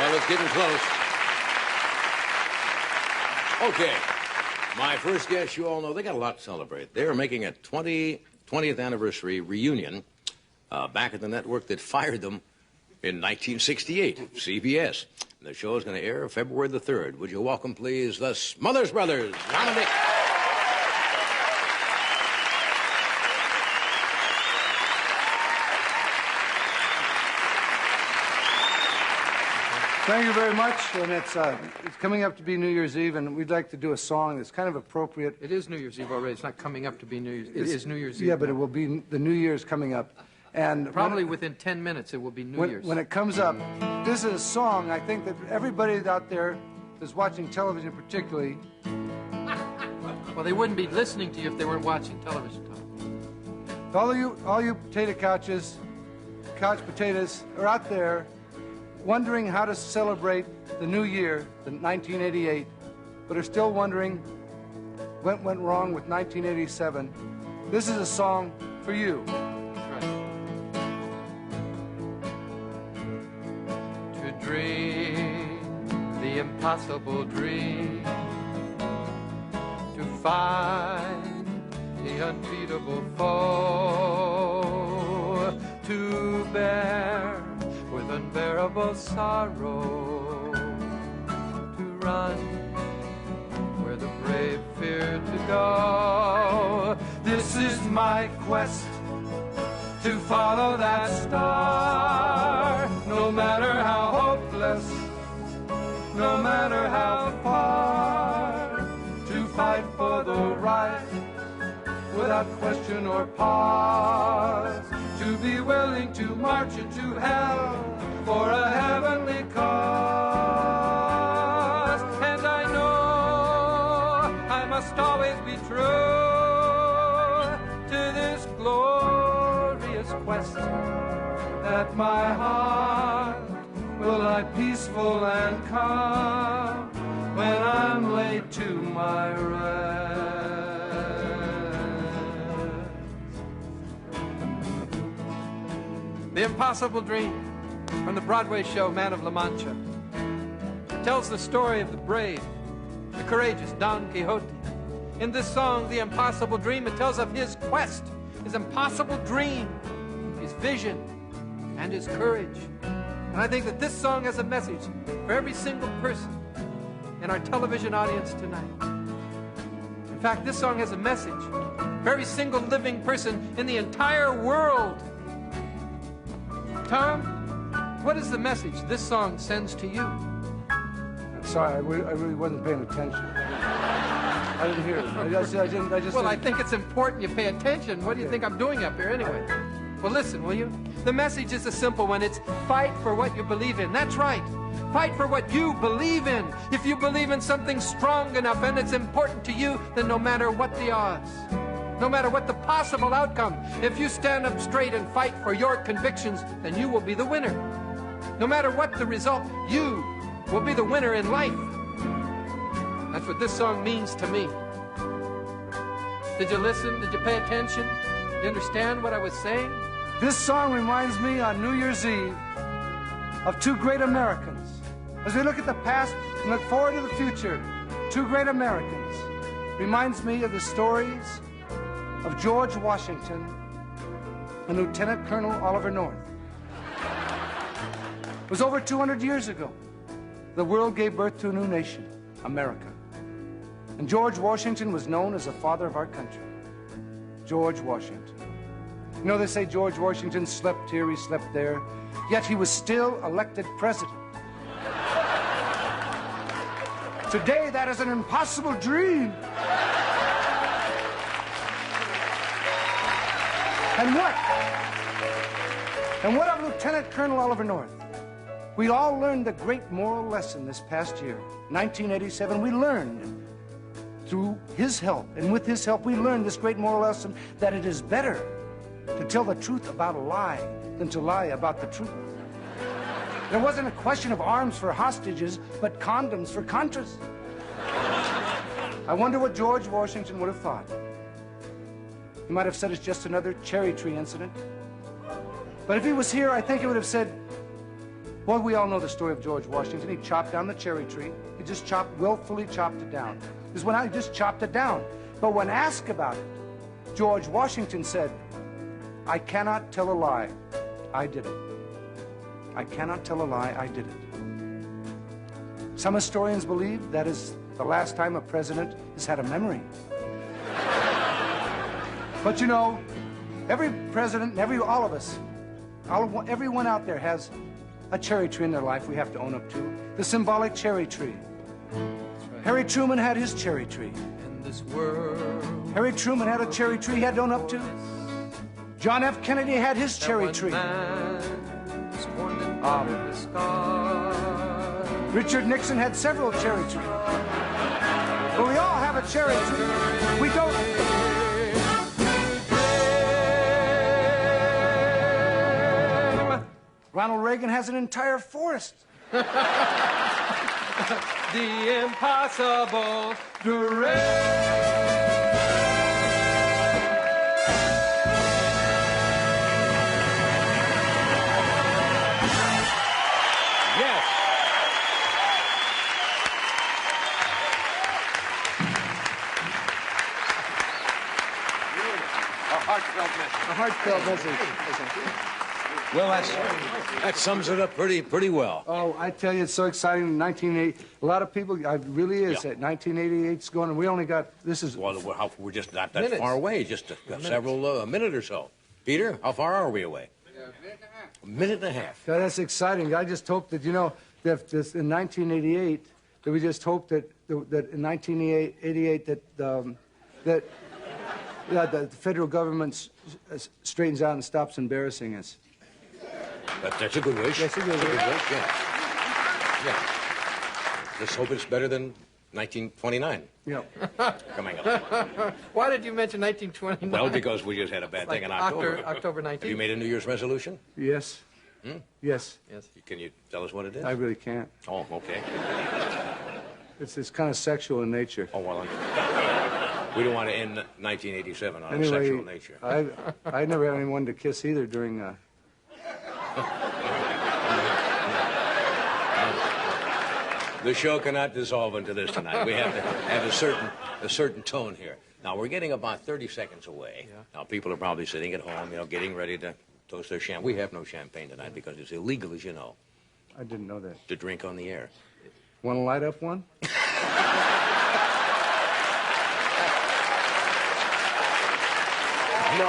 Well, it's getting close. Okay. My first guest, you all know, they got a lot to celebrate. They're making a 20th anniversary reunion back at the network that fired them in 1968, CBS. And the show is going to air February the 3rd. Would you welcome, please, the Smothers Brothers, John and Dick. Thank you very much, and it's coming up to be New Year's Eve, and we'd like to do a song that's kind of appropriate. It is New Year's Eve already. It's not coming up to be New Year's. It is New Year's Eve. Yeah, but it will be, the New Year's coming up. And probably within 10 minutes it will be New Year's. When it comes up, this is a song I think that everybody out there that's watching television particularly... Well, they wouldn't be listening to you if they weren't watching television, Tom. All you potato couch potatoes are out there wondering how to celebrate the new year, the 1988, but are still wondering what went wrong with 1987. This is a song for you. That's right. To dream the impossible dream, to find the unbeatable foe, to bear with unbearable sorrow, to run where the brave fear to go. This is my quest, to follow that star, no matter how hopeless, no matter how far, to fight for the right without question or pause, to be willing to march into hell for a heavenly cause. And I know I must always be true to this glorious quest, that my heart will lie peaceful and calm when I'm laid to my rest. The Impossible Dream, from the Broadway show Man of La Mancha. It tells the story of the brave, the courageous Don Quixote. In this song, The Impossible Dream, it tells of his quest, his impossible dream, his vision, and his courage. And I think that this song has a message for every single person in our television audience tonight. In fact, this song has a message for every single living person in the entire world. Tom, what is the message this song sends to you? I'm sorry, I really wasn't paying attention. I didn't hear it. Well, I think it's important you pay attention. What do you think I'm doing up here anyway? Well, listen, will you? The message is a simple one. It's fight for what you believe in. That's right. Fight for what you believe in. If you believe in something strong enough and it's important to you, then no matter what the odds, no matter what the possible outcome, if you stand up straight and fight for your convictions, then you will be the winner. No matter what the result, you will be the winner in life. That's what this song means to me. Did you listen? Did you pay attention? Did you understand what I was saying? This song reminds me on New Year's Eve of two great Americans. As we look at the past and look forward to the future, two great Americans reminds me of the stories of George Washington and Lieutenant Colonel Oliver North. It was over 200 years ago. The world gave birth to a new nation, America. And George Washington was known as the father of our country. George Washington. You know, they say George Washington slept here, he slept there, yet he was still elected president. Today, that is an impossible dream. And what of Lieutenant Colonel Oliver North? We all learned a great moral lesson this past year, 1987. We learned through his help, and with his help, we learned this great moral lesson that it is better to tell the truth about a lie than to lie about the truth. There wasn't a question of arms for hostages, but condoms for Contras. I wonder what George Washington would have thought. He might have said it's just another cherry tree incident. But if he was here, I think he would have said, Well, we all know the story of George Washington. He chopped down the cherry tree. He just willfully chopped it down. This went out, he just chopped it down. But when asked about it, George Washington said, I cannot tell a lie. I did it. I cannot tell a lie. I did it. Some historians believe that is the last time a president has had a memory. But you know, every president and all of us, everyone out there has a cherry tree in their life we have to own up to. The symbolic cherry tree. Right. Harry Truman had his cherry tree. In this world, Harry Truman had a cherry tree he had to own up to. John F. Kennedy had his cherry tree. Richard Nixon had several cherry trees. But we all have a cherry tree. We don't... Ronald Reagan has an entire forest. the impossible dream. A heartfelt message. Well, that sums it up pretty well. Oh, I tell you, it's so exciting. 1980. A lot of people, it really is. Yeah. 1988's going, and we only got, this is... Well, we're just not that Minutes. far away, just a minute or so. Peter, how far are we away? A minute and a half. God, that's exciting. I just hope that, you know, that this, in 1988, that we just hope that in 1988 that the federal government straightens out and stops embarrassing us. That's a good wish. That's a good wish. Yeah. Let's hope it's better than 1929 Yeah. coming up. Why did you mention 1929? Well, because we just had a bad thing in October. October 19th. Have you made a New Year's resolution? Yes. Yes. Yes. Can you tell us what it is? I really can't. Oh, okay. It's kind of sexual in nature. Oh, well, we don't want to end 1987 on a Anyway, sexual nature. I never had anyone to kiss either during... The show cannot dissolve into this tonight. We have to have a certain tone here. Now, we're getting about 30 seconds away. Yeah. Now, people are probably sitting at home, you know, getting ready to toast their champagne. We have no champagne tonight because it's illegal, as you know, I didn't know that. to drink on the air. Want to light up one? No,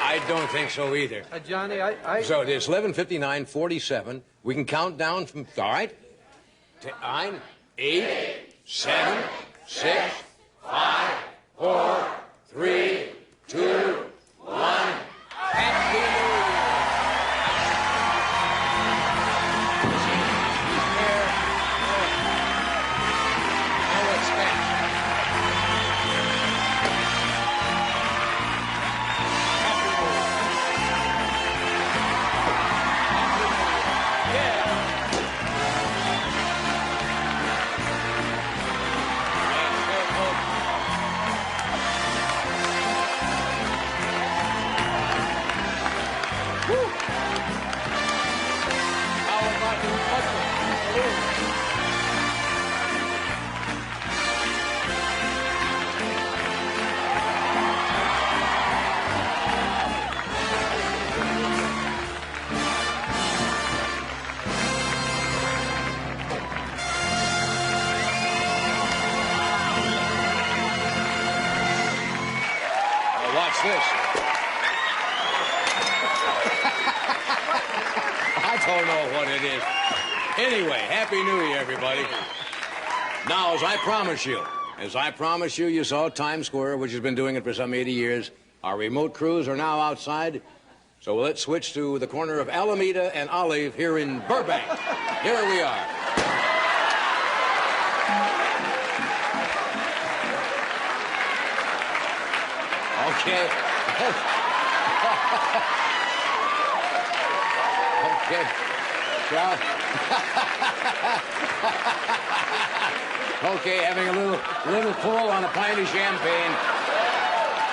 I don't think so either. Johnny, So it is 11:59:47. We can count down from, all right? 9, 8, 7, 6, 5, 4, 3, 2, 1. Happy New Year! Oh, it's fast. Watch this. I don't know what it is. Anyway, Happy New Year, everybody. Now, as I promise you, you saw Times Square, which has been doing it for some 80 years. Our remote crews are now outside. So let's switch to the corner of Alameda and Olive here in Burbank. Here we are. Okay. Okay. Well, okay, having a little pull on a pint of champagne.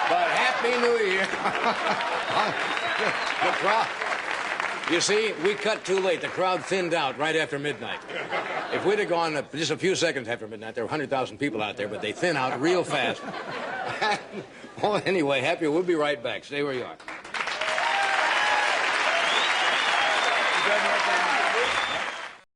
But Happy New Year. You see, we cut too late. The crowd thinned out right after midnight. If we'd have gone just a few seconds after midnight, there were 100,000 people out there, but they thin out real fast. Well, anyway, Happy, we'll be right back. Stay where you are.